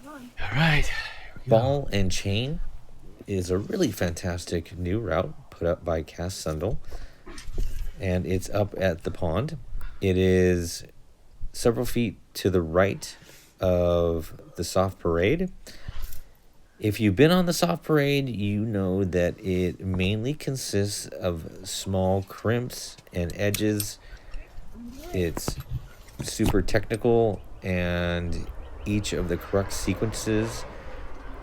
All right. Ball and Chain is a really fantastic new route put up by Cass Sundal, and it's up at the pond. It is several feet to the right of the soft parade. If you've been on the soft parade, you know that it mainly consists of small crimps and edges. It's super technical, and each of the crux sequences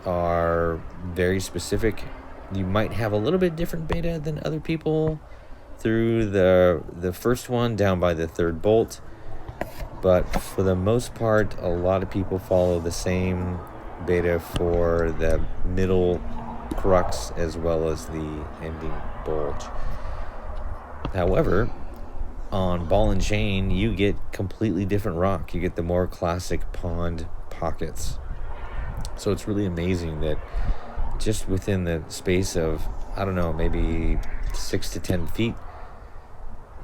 are very specific. You might have a little bit different beta than other people through the first one down by the third bolt, but for the most part, a lot of people follow the same beta for the middle crux as well as the ending bulge. However, on Ball and Chain, you get completely different rock. You get the more classic pond pockets. So it's really amazing that just within the space of, I don't know, maybe 6 to 10 feet,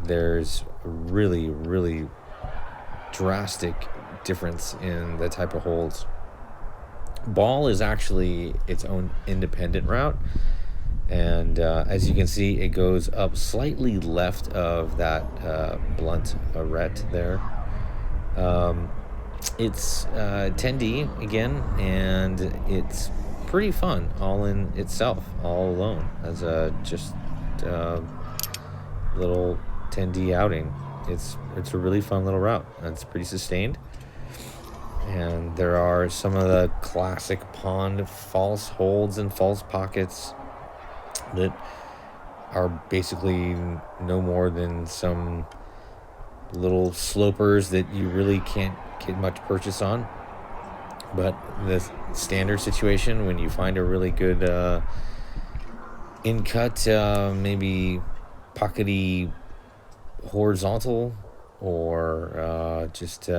there's really, really drastic difference in the type of holds. Ball is actually its own independent route, and as you can see, it goes up slightly left of that blunt arete there. It's 10D again, and it's pretty fun all in itself, all alone, as a just little 10D outing. It's a really fun little route. It's pretty sustained, and there are some of the classic pond false holds and false pockets that are basically no more than some little slopers that you really can't get much purchase on. But the standard situation, when you find a really good in-cut, maybe pockety horizontal, or just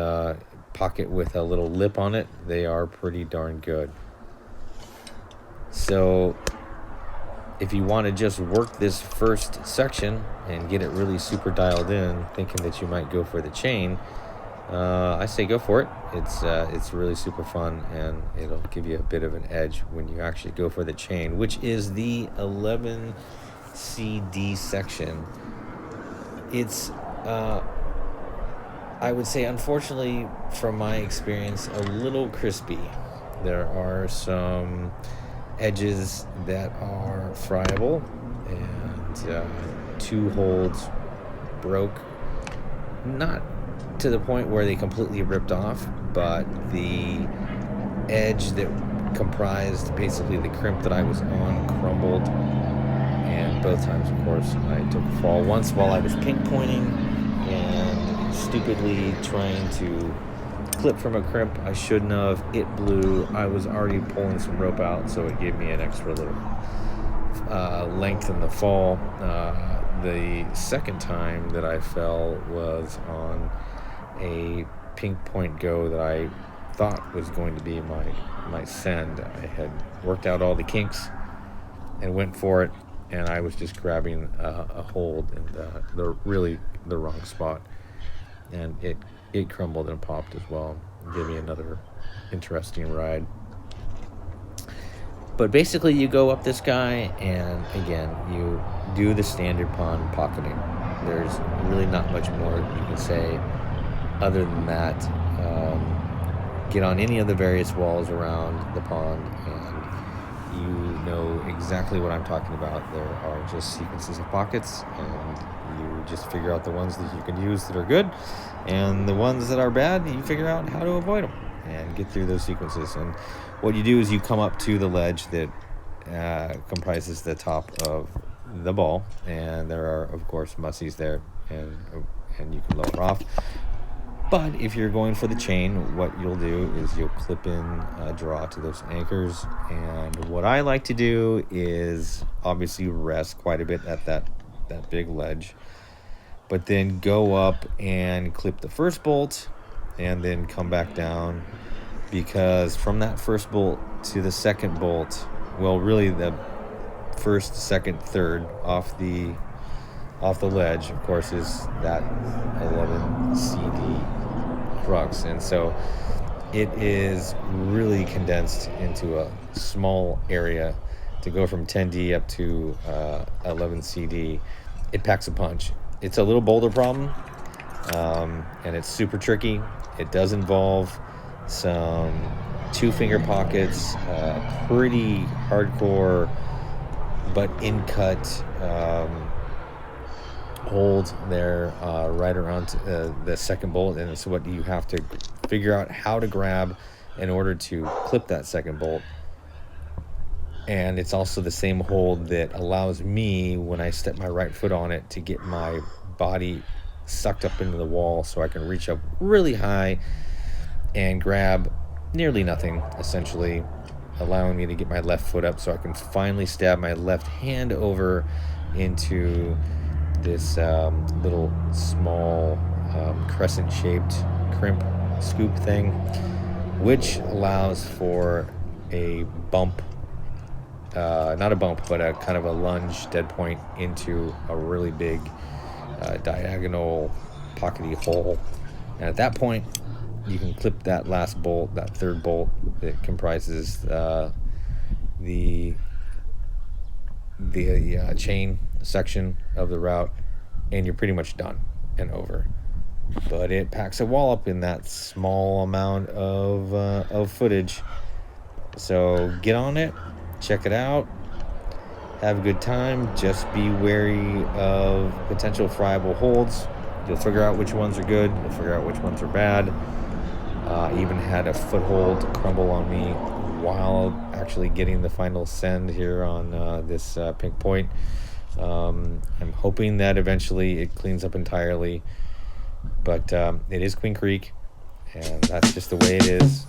pocket with a little lip on it, they are pretty darn good. So if you want to just work this first section and get it really super dialed in, thinking that you might go for the chain, I say go for it. It's really super fun, and it'll give you a bit of an edge when you actually go for the chain, which is the 11CD section. It's I would say, unfortunately, from my experience, a little crispy. There are some edges that are friable, and 2 holds broke. Not to the point where they completely ripped off, but the edge that comprised basically the crimp that I was on crumbled, and both times, of course, I took a fall. Once while I was pinpointing and stupidly trying to clip from a crimp I shouldn't have. It blew. I was already pulling some rope out, so it gave me an extra little length in the fall. The second time that I fell was on a pink point go that I thought was going to be my send. I had worked out all the kinks and went for it, and I was just grabbing a hold in the wrong spot, and it crumbled and popped as well. Give me another interesting ride. But basically, you go up this guy, and again, you do the standard pond pocketing. There's really not much more you can say other than that. Get on any of the various walls around the pond, and you know exactly what I'm talking about. There are just sequences of pockets, and you just figure out the ones that you can use that are good, and the ones that are bad, you figure out how to avoid them and get through those sequences. And what you do is you come up to the ledge that comprises the top of the ball, and there are, of course, mussies there, and you can lower off. But if you're going for the chain, what you'll do is you'll clip in a draw to those anchors. And what I like to do is obviously rest quite a bit at that big ledge, but then go up and clip the first bolt and then come back down, because from that first bolt to the second bolt, well, really the first, second, third off the ledge, of course, is that 11 CD crux. And so it is really condensed into a small area to go from 10D up to 11CD. It packs a punch. It's a little boulder problem, and it's super tricky. It does involve some 2-finger pockets, pretty hardcore but in-cut hold there right around the second bolt, and it's what you have to figure out how to grab in order to clip that second bolt. And it's also the same hold that allows me, when I step my right foot on it, to get my body sucked up into the wall so I can reach up really high and grab nearly nothing, essentially, allowing me to get my left foot up so I can finally stab my left hand over into this little small crescent-shaped crimp scoop thing, which allows for a bump, not a bump, but a kind of a lunge dead point into a really big diagonal pockety hole. And at that point, you can clip that last bolt, that third bolt that comprises the chain section of the route, and you're pretty much done and over. But it packs a wallop in that small amount of footage. So get on it, check it out, have a good time. Just be wary of potential friable holds. You'll figure out which ones are good, you'll figure out which ones are bad. Even had a foothold crumble on me while actually getting the final send here on this pink point. I'm hoping that eventually it cleans up entirely, but it is Queen Creek, and that's just the way it is.